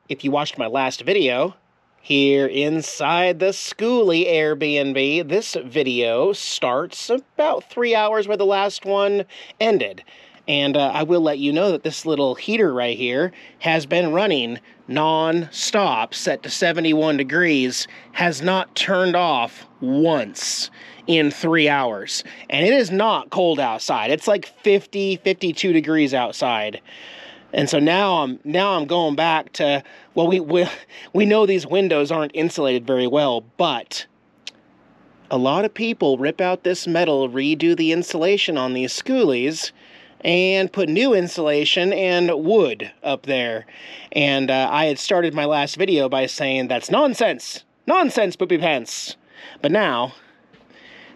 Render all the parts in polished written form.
if you watched my last video, here inside the Skoolie Airbnb, this video starts about 3 hours where the last one ended. And I will let you know that this little heater right here has been running non-stop, set to 71 degrees, has not turned off once in 3 hours. And it is not cold outside. It's like 50, 52 degrees outside. And so now I'm going back to, well, we know these windows aren't insulated very well, but a lot of people rip out this metal, redo the insulation on these Skoolies, and put new insulation and wood up there. And I had started my last video by saying that's nonsense, nonsense, poopy pants. But now,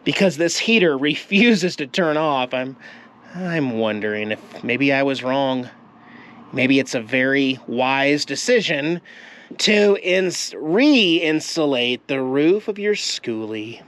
because this heater refuses to turn off, I'm wondering if maybe I was wrong. Maybe it's a very wise decision to re-insulate the roof of your Skoolie.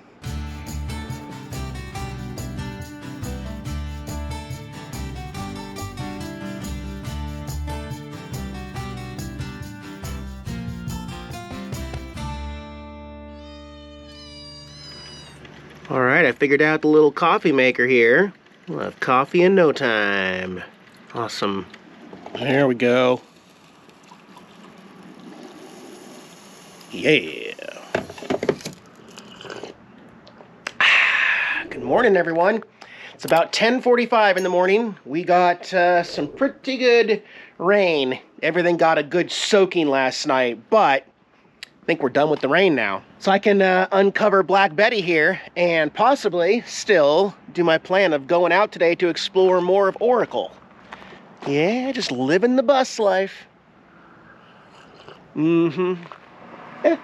All right, I figured out the little coffee maker here. We'll have coffee in no time. Awesome. There we go. Yeah. Good morning, everyone. It's about 10:45 in the morning. We got some pretty good rain. Everything got a good soaking last night, but I think we're done with the rain now. So I can uncover Black Betty here and possibly still do my plan of going out today to explore more of Oracle. Yeah, just living the bus life. Yeah,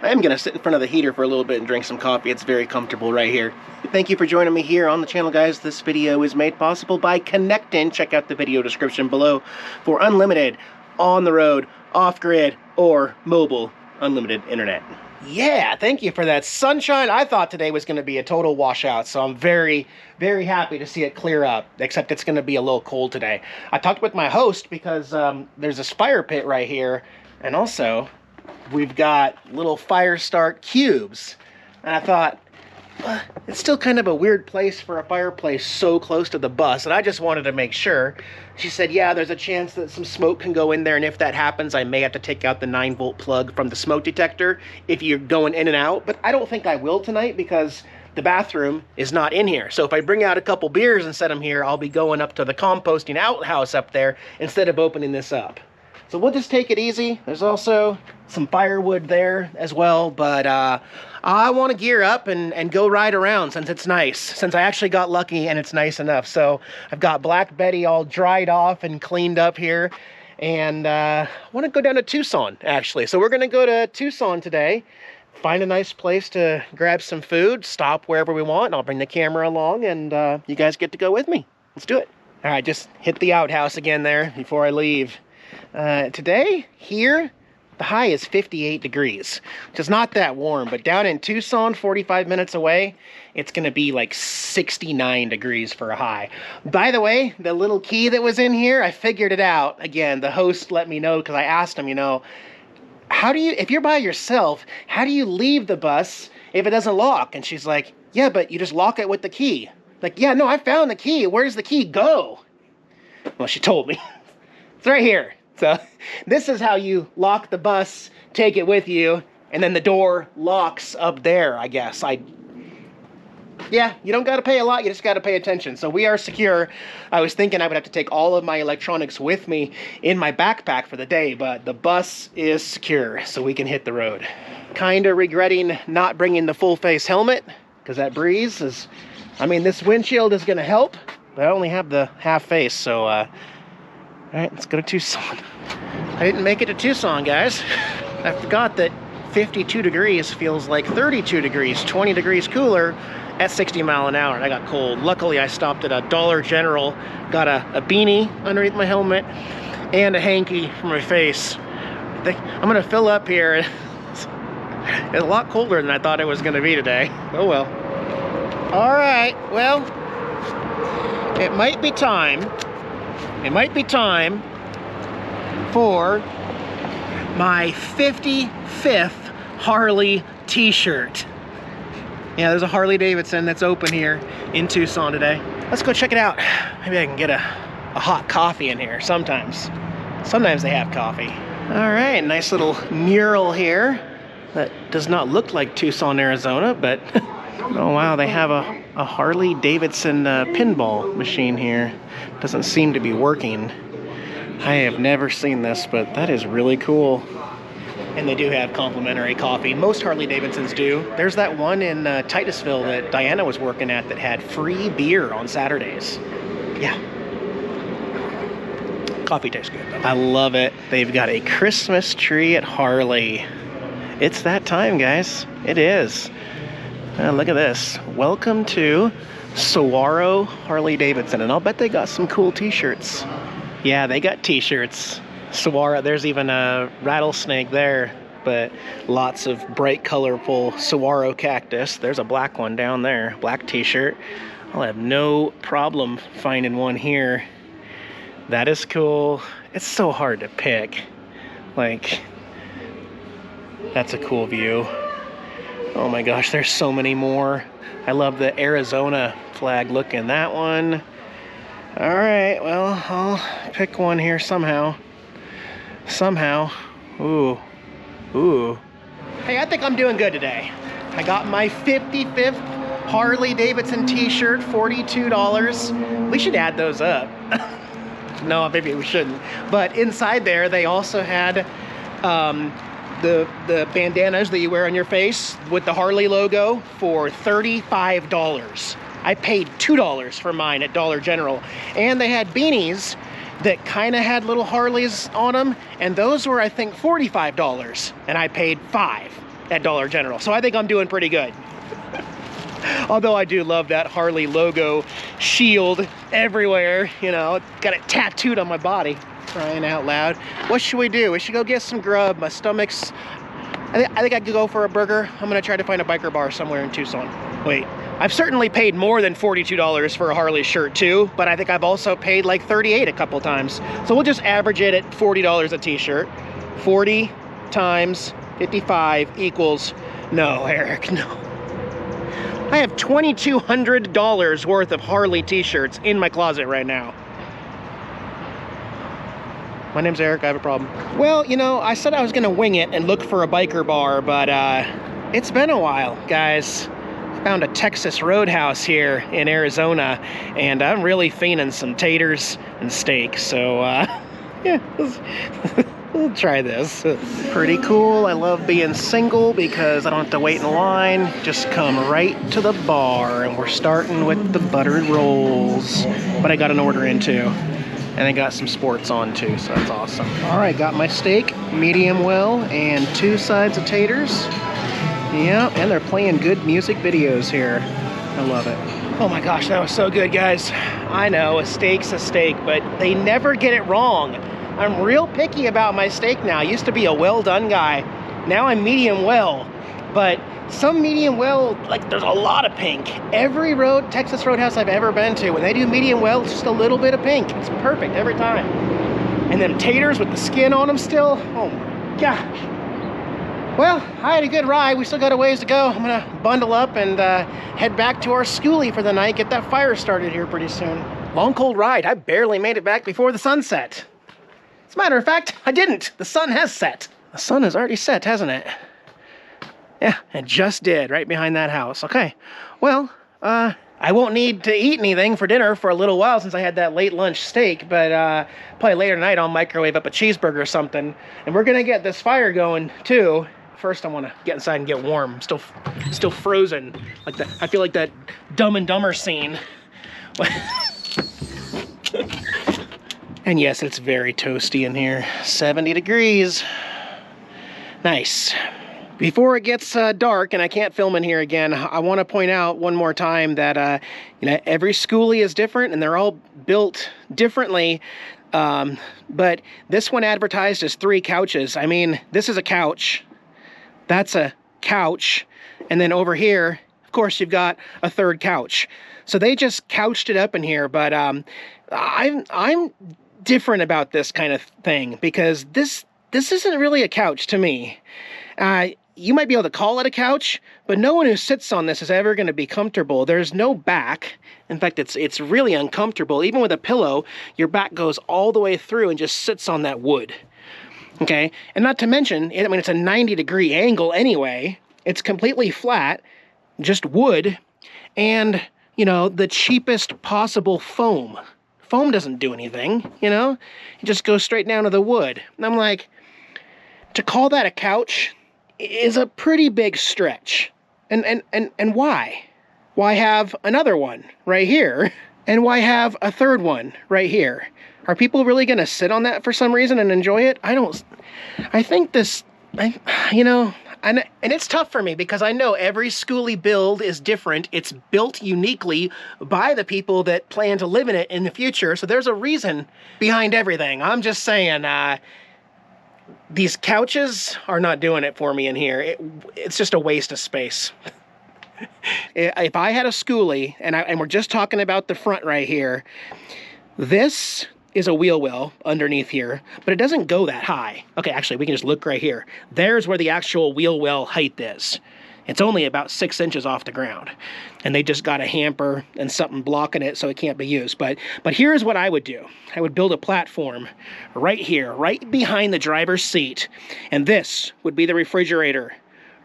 I'm gonna sit in front of the heater for a little bit and drink some coffee. It's very comfortable right here. Thank you for joining me here on the channel, guys. This video is made possible by Connectin. Check out the video description below for unlimited, on-the-road, off-grid, or mobile unlimited internet. Yeah, thank you for that sunshine. I thought today was going to be a total washout, so I'm very, very happy to see it clear up, except it's going to be a little cold today. I talked with my host because there's a fire pit right here, and also we've got little fire start cubes. And I thought, it's still kind of a weird place for a fireplace so close to the bus, and I just wanted to make sure. She said, yeah, there's a chance that some smoke can go in there, and if that happens, I may have to take out the 9-volt plug from the smoke detector if you're going in and out, but I don't think I will tonight because the bathroom is not in here. So if I bring out a couple beers and set them here, I'll be going up to the composting outhouse up there instead of opening this up. So we'll just take it easy. There's also some firewood there as well, but I want to gear up and go ride around since it's nice, since I actually got lucky and it's nice enough. So I've got Black Betty all dried off and cleaned up here, and I want to go down to Tucson, actually. So we're going to go to Tucson today, find a nice place to grab some food, stop wherever we want, and I'll bring the camera along, and you guys get to go with me. Let's do it. All right, just hit the outhouse again there before I leave. Today, here, the high is 58 degrees, which is not that warm, but down in Tucson, 45 minutes away, it's going to be like 69 degrees for a high. By the way, the little key that was in here, I figured it out. Again, the host let me know because I asked him, you know, how do you, if you're by yourself, how do you leave the bus if it doesn't lock? And she's like, yeah, but you just lock it with the key. Like, yeah, no, I found the key. Where's the key go? Well, she told me. It's right here. So this is how you lock the bus, take it with you, and then the door locks up there, I guess. Yeah, you don't got to pay a lot, you just got to pay attention. So we are secure. I was thinking I would have to take all of my electronics with me in my backpack for the day, but the bus is secure, so we can hit the road. Kind of regretting not bringing the full face helmet, because that breeze is, I mean, this windshield is going to help, but I only have the half face, so all right, let's go to Tucson. I didn't make it to Tucson, guys. I forgot that 52 degrees feels like 32 degrees, 20 degrees cooler at 60 miles an hour, and I got cold. Luckily, I stopped at a Dollar General, got a beanie underneath my helmet, and a hanky for my face. I'm gonna fill up here. It's a lot colder than I thought it was gonna be today. Oh well. All right, well, it might be time for my 55th Harley t-shirt. Yeah, there's a Harley Davidson that's open here in Tucson today. Let's go check it out. Maybe I can get a hot coffee in here sometimes. Sometimes they have coffee. All right, nice little mural here that does not look like Tucson, Arizona, but oh wow, they have a Harley Davidson pinball machine here. Doesn't seem to be working. I have never seen this, but that is really cool. And they do have complimentary coffee. Most Harley Davidsons do. There's that one in Titusville that Diana was working at that had free beer on Saturdays. Yeah. Coffee tastes good, though. I love it. They've got a Christmas tree at Harley. It's that time, guys. It is. Look at this. Welcome to Saguaro Harley Davidson. And I'll bet they got some cool t-shirts. Yeah, they got t-shirts. Saguaro, there's even a rattlesnake there, but lots of bright, colorful saguaro cactus. There's a black one down there, black t-shirt. I'll have no problem finding one here. That is cool. It's so hard to pick. Like, that's a cool view. Oh my gosh, there's so many more. I love the Arizona flag look in that one. All right, well, I'll pick one here somehow. Somehow. Ooh. Ooh. Hey, I think I'm doing good today. I got my 55th Harley Davidson t-shirt, $42. We should add those up. No, maybe we shouldn't. But inside there, they also had the bandanas that you wear on your face with the Harley logo for $35. I paid $2 for mine at Dollar General. And they had beanies that kind of had little Harleys on them, and those were, I think, $45, and I paid $5 at Dollar General. So I think I'm doing pretty good. Although I do love that Harley logo shield everywhere, you know, got it tattooed on my body. Crying out loud. What should we do? We should go get some grub. My stomach's... I think I could go for a burger. I'm gonna try to find a biker bar somewhere in Tucson. Wait, I've certainly paid more than $42 for a Harley shirt too, but I think I've also paid like $38 a couple times. So we'll just average it at $40 a t-shirt. 40 times 55 equals... No, Eric, no. I have $2,200 worth of Harley t-shirts in my closet right now. My name's Eric, I have a problem. Well, you know, I said I was gonna wing it and look for a biker bar, but it's been a while, guys. Found a Texas Roadhouse here in Arizona, and I'm really fiending some taters and steak, so yeah, we'll try this. Pretty cool. I love being single because I don't have to wait in line. Just come right to the bar, and we're starting with the buttered rolls. But I got an order in too. And I got some sports on too, so that's awesome. All right, got my steak, medium well, and 2 sides of taters. Yeah, and they're playing good music videos here. I love it. Oh my gosh, that was so good, guys. I know, a steak's a steak, but they never get it wrong. I'm real picky about my steak now. I used to be a well done guy. Now I'm medium well, but some medium well, like there's a lot of pink. Every Texas Roadhouse I've ever been to, when they do medium well, it's just a little bit of pink. It's perfect every time. And them taters with the skin on them still, oh my gosh. Well, I had a good ride. We still got a ways to go. I'm gonna bundle up and head back to our Skoolie for the night, get that fire started here pretty soon. Long cold ride. I barely made it back before the sunset. As a matter of fact, I didn't. The sun has set. The sun has already set, hasn't it? Yeah, it just did, right behind that house. Okay, well, I won't need to eat anything for dinner for a little while since I had that late lunch steak, but probably later tonight I'll microwave up a cheeseburger or something. And we're gonna get this fire going too. First I wanna get inside and get warm. I'm still frozen. Like that. I feel like that Dumb and Dumber scene. And yes, it's very toasty in here. 70 degrees. Nice. Before it gets dark and I can't film in here again, I want to point out one more time that you know, every Skoolie is different and they're all built differently. But this one advertised as 3 couches. I mean, this is a couch. That's a couch. And then over here, of course, you've got a 3rd couch. So they just couched it up in here. But I'm different about this kind of thing because this this isn't really a couch to me. You might be able to call it a couch, but no one who sits on this is ever going to be comfortable. There's no back. In fact, it's really uncomfortable. Even with a pillow, your back goes all the way through and just sits on that wood. Okay? And not to mention, I mean, it's a 90-degree angle anyway. It's completely flat, just wood, and, you know, the cheapest possible foam. Foam doesn't do anything, you know? It just goes straight down to the wood. And I'm like, to call that a couch is a pretty big stretch. And why? Why have another one right here? And why have a third one right here? Are people really going to sit on that for some reason and enjoy it? I think this, you know, and it's tough for me because I know every Skoolie build is different. It's built uniquely by the people that plan to live in it in the future. So there's a reason behind everything. I'm just saying, these couches are not doing it for me in here. It's just a waste of space. If I had a Skoolie, and we're just talking about the front right here, this is a wheel well underneath here, but it doesn't go that high. Okay, actually, we can just look right here. There's where the actual wheel well height is. It's only about 6 inches off the ground. And they just got a hamper and something blocking it so it can't be used. But here's what I would do. I would build a platform right here, right behind the driver's seat. And this would be the refrigerator.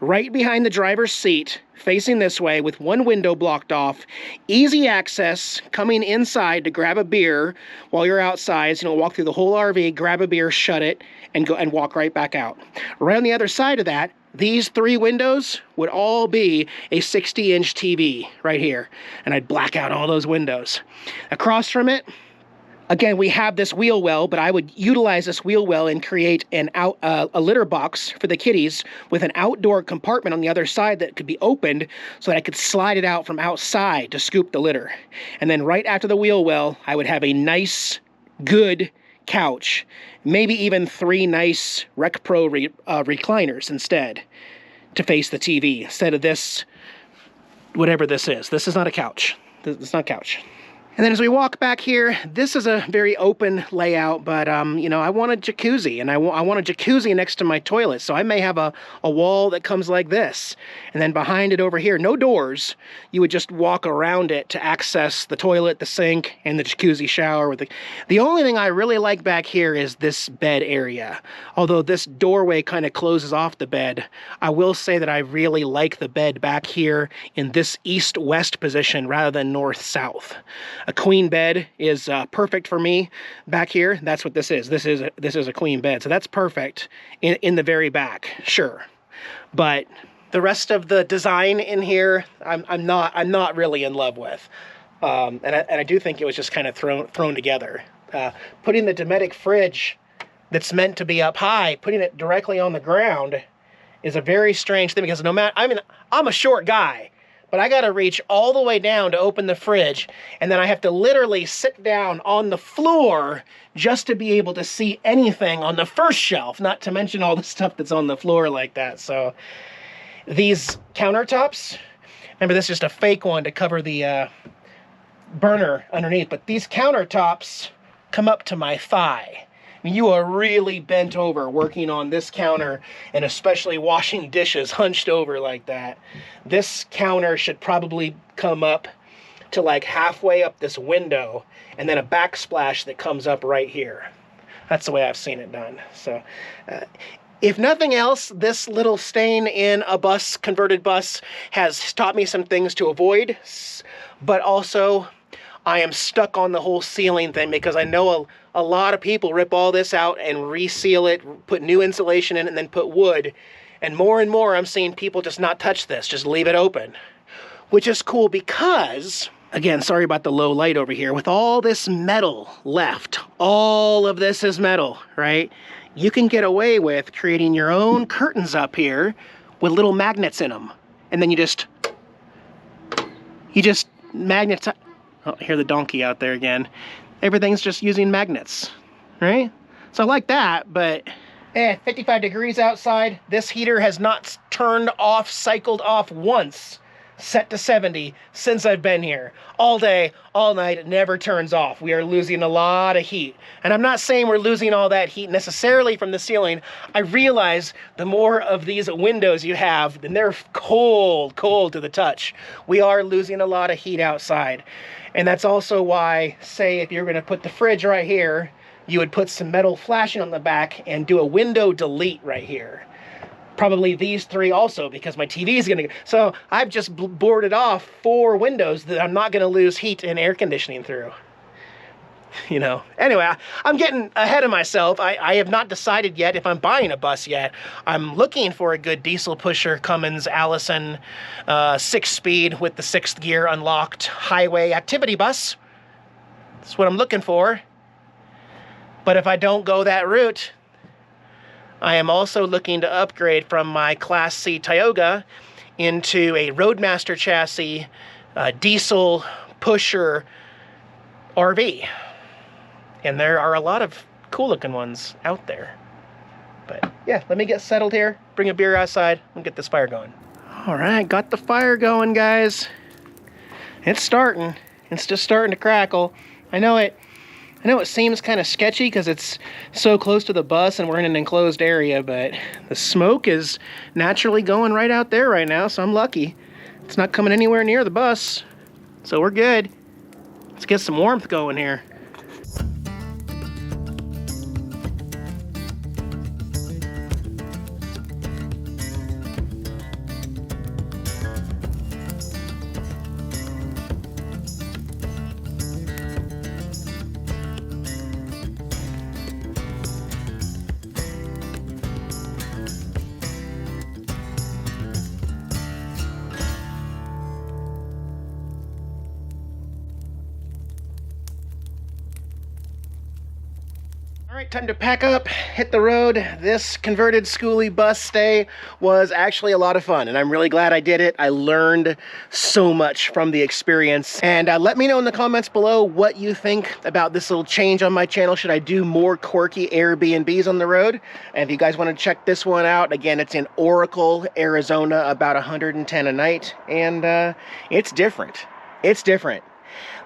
Right behind the driver's seat, facing this way with one window blocked off. Easy access, coming inside to grab a beer while you're outside. So, you know, walk through the whole RV, grab a beer, shut it, and go and walk right back out. Right on the other side of that, these 3 windows would all be a 60-inch TV right here. And I'd black out all those windows. Across from it, again, we have this wheel well, but I would utilize this wheel well and create a litter box for the kitties with an outdoor compartment on the other side that could be opened so that I could slide it out from outside to scoop the litter. And then right after the wheel well, I would have a nice, good couch, maybe even 3 nice Rec Pro recliners instead to face the TV instead of this, whatever this is. This is not a couch. It's not a couch. And then as we walk back here, this is a very open layout, but, you know, I want a jacuzzi, and I want a jacuzzi next to my toilet, so I may have a wall that comes like this. And then behind it over here, no doors, you would just walk around it to access the toilet, the sink, and the jacuzzi shower. The only thing I really like back here is this bed area. Although this doorway kind of closes off the bed, I will say that I really like the bed back here in this east-west position rather than north-south. A queen bed is perfect for me back here. That's what this is. This is a queen bed, so that's perfect in the very back, sure. But the rest of the design in here, I'm not really in love with, and I do think it was just kind of thrown together. Putting the Dometic fridge that's meant to be up high, putting it directly on the ground is a very strange thing because no matter, I mean, I'm a short guy. But I gotta reach all the way down to open the fridge, and then I have to literally sit down on the floor just to be able to see anything on the first shelf, not to mention all the stuff that's on the floor like that. So these countertops, remember this is just a fake one to cover the burner underneath, but these countertops come up to my thigh. I mean, you are really bent over working on this counter, and especially washing dishes hunched over like that. This counter should probably come up to like halfway up this window, and then a backsplash that comes up right here. That's the way I've seen it done. So, if nothing else, this little stain in a converted bus, has taught me some things to avoid, but also I am stuck on the whole ceiling thing because I know a lot of people rip all this out and reseal it, put new insulation in it, and then put wood. And more I'm seeing people just not touch this, just leave it open. Which is cool because, again, sorry about the low light over here, with all this metal left, all of this is metal, right? You can get away with creating your own curtains up here with little magnets in them. And then you just magnetize. Oh, I hear the donkey out there again. Everything's just using magnets, right? So I like that, but 55 degrees outside. This heater has not turned off, cycled off once set to 70 since I've been here. All day, all night, it never turns off. We are losing a lot of heat. And I'm not saying we're losing all that heat necessarily from the ceiling. I realize the more of these windows you have, then they're cold, cold to the touch. We are losing a lot of heat outside. And that's also why, say, if you're gonna put the fridge right here, you would put some metal flashing on the back and do a window delete right here. Probably these 3 also, because my TV is gonna, so I've just boarded off 4 windows that I'm not gonna lose heat and air conditioning through. You know, anyway, I'm getting ahead of myself. I have not decided yet if I'm buying a bus yet. I'm looking for a good diesel pusher, Cummins Allison 6-speed with the 6th gear unlocked highway activity bus. That's what I'm looking for. But if I don't go that route, I am also looking to upgrade from my Class C Tioga into a Roadmaster chassis diesel pusher RV. And there are a lot of cool looking ones out there. But yeah, let me get settled here, bring a beer outside, and get this fire going. All right, got the fire going, guys. It's starting. It's just starting to crackle. I know it seems kind of sketchy because it's so close to the bus and we're in an enclosed area, but the smoke is naturally going right out there right now, so I'm lucky. It's not coming anywhere near the bus, so we're good. Let's get some warmth going here. All right, time to pack up, hit the road. This converted Skoolie bus stay was actually a lot of fun, and I'm really glad I did it. I learned so much from the experience. And let me know in the comments below what you think about this little change on my channel. Should I do more quirky Airbnbs on the road? And if you guys want to check this one out, again, it's in Oracle, Arizona, about 110 a night, and it's different. It's different.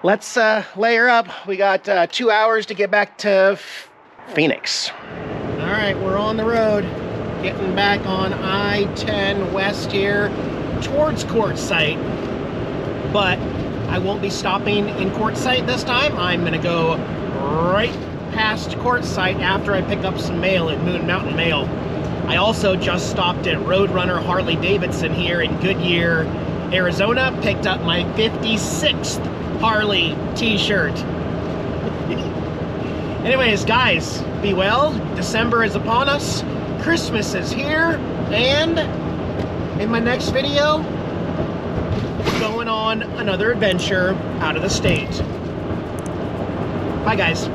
Let's layer up. We got 2 hours to get back to Phoenix. All right, we're on the road, getting back on I-10 west here towards Quartzsite, but I won't be stopping in Quartzsite this time. I'm gonna go right past Quartzsite after I pick up some mail at Moon Mountain Mail. I also just stopped at Roadrunner Harley Davidson here in Goodyear, Arizona, picked up my 56th Harley t-shirt. Anyways, guys, be well. December is upon us. Christmas is here. And in my next video, going on another adventure out of the state. Bye, guys.